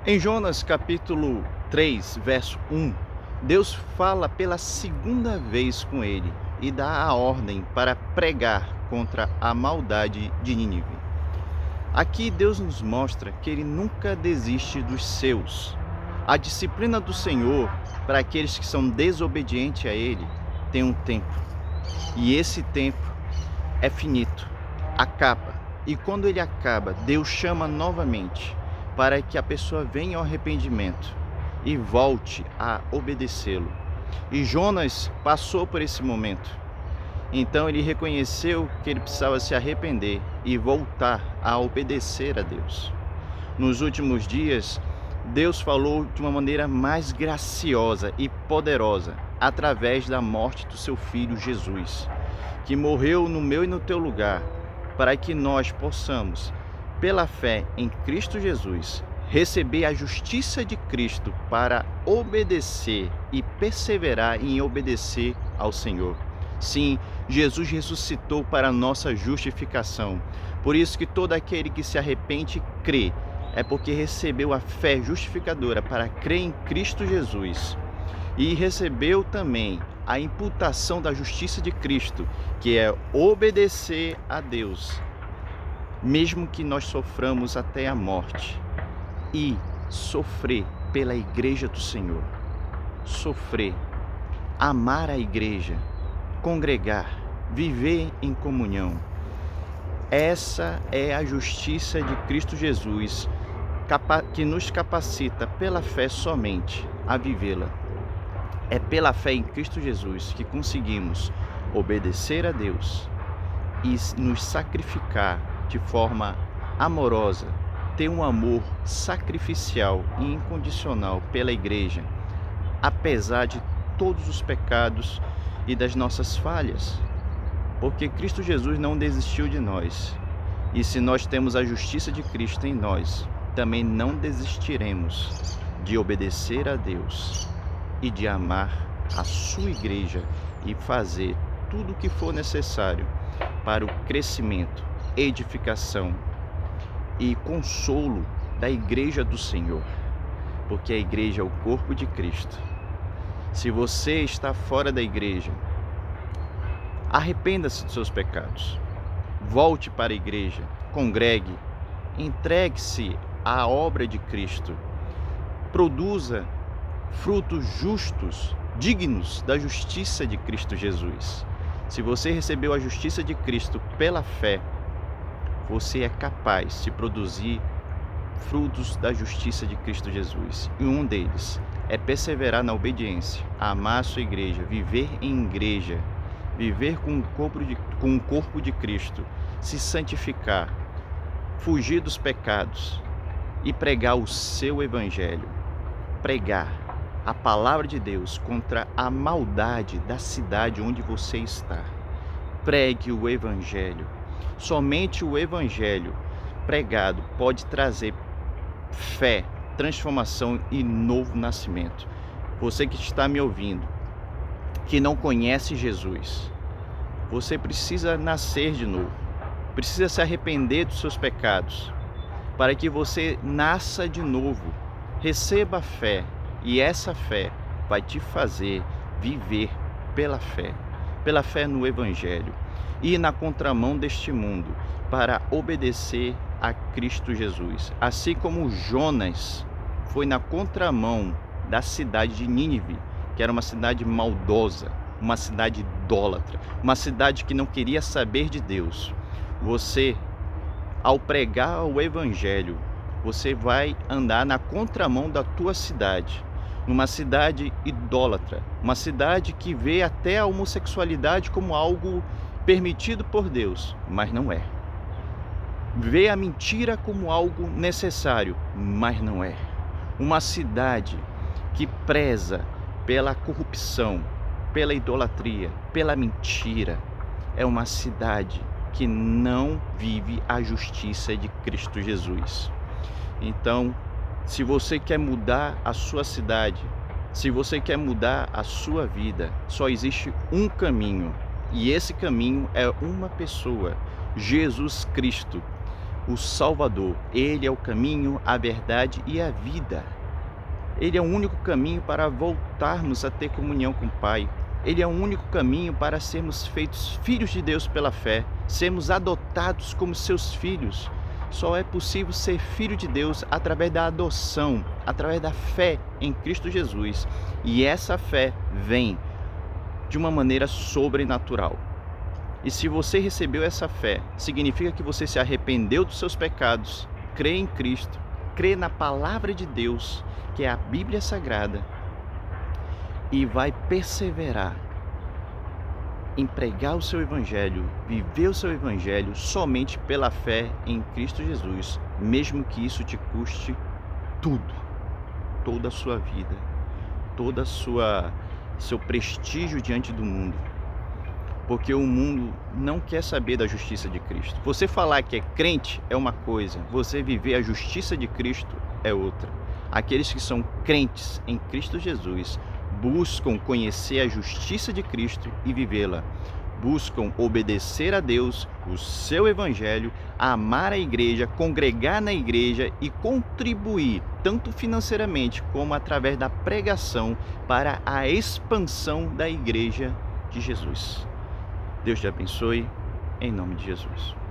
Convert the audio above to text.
Em Jonas capítulo 3, verso 1, Deus fala pela segunda vez com ele e dá a ordem para pregar contra a maldade de Nínive. Aqui Deus nos mostra que ele nunca desiste dos seus. A disciplina do Senhor para aqueles que são desobedientes a ele tem um tempo. E esse tempo é finito, acaba. E quando ele acaba, Deus chama novamente para que a pessoa venha ao arrependimento e volte a obedecê-lo. E Jonas passou por esse momento. Então ele reconheceu que ele precisava se arrepender e voltar a obedecer a Deus. Nos últimos dias, Deus falou de uma maneira mais graciosa e poderosa através da morte do seu Filho Jesus, que morreu no meu e no teu lugar, para que nós possamos, pela fé em Cristo Jesus, receber a justiça de Cristo para obedecer e perseverar em obedecer ao Senhor. Sim, Jesus ressuscitou para a nossa justificação. Por isso que todo aquele que se arrepende e crê, é porque recebeu a fé justificadora para crer em Cristo Jesus. E recebeu também a imputação da justiça de Cristo, que é obedecer a Deus, mesmo que nós soframos até a morte, e sofrer pela igreja do Senhor, sofrer, amar a igreja, congregar, viver em comunhão. Essa é a justiça de Cristo Jesus, que nos capacita pela fé somente a vivê-la. É pela fé em Cristo Jesus que conseguimos obedecer a Deus e nos sacrificar de forma amorosa, ter um amor sacrificial e incondicional pela igreja, apesar de todos os pecados e das nossas falhas, porque Cristo Jesus não desistiu de nós. E se nós temos a justiça de Cristo em nós, também não desistiremos de obedecer a Deus e de amar a sua igreja e fazer tudo o que for necessário para o crescimento, edificação e consolo da igreja do Senhor, porque a igreja é o corpo de Cristo. Se você está fora da igreja, arrependa-se dos seus pecados, volte para a igreja, congregue, entregue-se à obra de Cristo, produza frutos justos, dignos da justiça de Cristo Jesus. Se você recebeu a justiça de Cristo pela fé, você é capaz de produzir frutos da justiça de Cristo Jesus. E um deles é perseverar na obediência, amar a sua igreja, viver em igreja, viver com o corpo de Cristo, se santificar, fugir dos pecados e pregar o seu evangelho, pregar a palavra de Deus contra a maldade da cidade onde você está. Pregue o evangelho. Somente o evangelho pregado pode trazer fé, transformação e novo nascimento. Você que está me ouvindo, que não conhece Jesus, você precisa nascer de novo, precisa se arrepender dos seus pecados, para que você nasça de novo, receba a fé, e essa fé vai te fazer viver pela fé no Evangelho, e na contramão deste mundo, para obedecer a Cristo Jesus. Assim como Jonas foi na contramão da cidade de Nínive, que era uma cidade maldosa, uma cidade idólatra, uma cidade que não queria saber de Deus. Você, ao pregar o Evangelho, você vai andar na contramão da tua cidade, numa cidade idólatra, uma cidade que vê até a homossexualidade como algo permitido por Deus, mas não é. Vê a mentira como algo necessário, mas não é. Uma cidade que preza pela corrupção, pela idolatria, pela mentira, é uma cidade que não vive a justiça de Cristo Jesus. Então, se você quer mudar a sua cidade, se você quer mudar a sua vida, só existe um caminho, e esse caminho é uma pessoa, Jesus Cristo. o Salvador. Ele é o caminho, a verdade e a vida. Ele é o único caminho para voltarmos a ter comunhão com o Pai. Ele é o único caminho para sermos feitos filhos de Deus pela fé, sermos adotados como seus filhos. Só é possível ser filho de Deus através da adoção, através da fé em Cristo Jesus. E essa fé vem de uma maneira sobrenatural. E se você recebeu essa fé, significa que você se arrependeu dos seus pecados, crê em Cristo, crê na palavra de Deus, que é a Bíblia Sagrada, e vai perseverar em pregar o seu Evangelho, viver o seu Evangelho somente pela fé em Cristo Jesus, mesmo que isso te custe tudo, toda a sua vida, toda a seu prestígio diante do mundo. Porque o mundo não quer saber da justiça de Cristo. Você falar que é crente é uma coisa, você viver a justiça de Cristo é outra. Aqueles que são crentes em Cristo Jesus buscam conhecer a justiça de Cristo e vivê-la. Buscam obedecer a Deus, o seu Evangelho, amar a igreja, congregar na igreja e contribuir, tanto financeiramente como através da pregação, para a expansão da igreja de Jesus. Deus te abençoe, em nome de Jesus.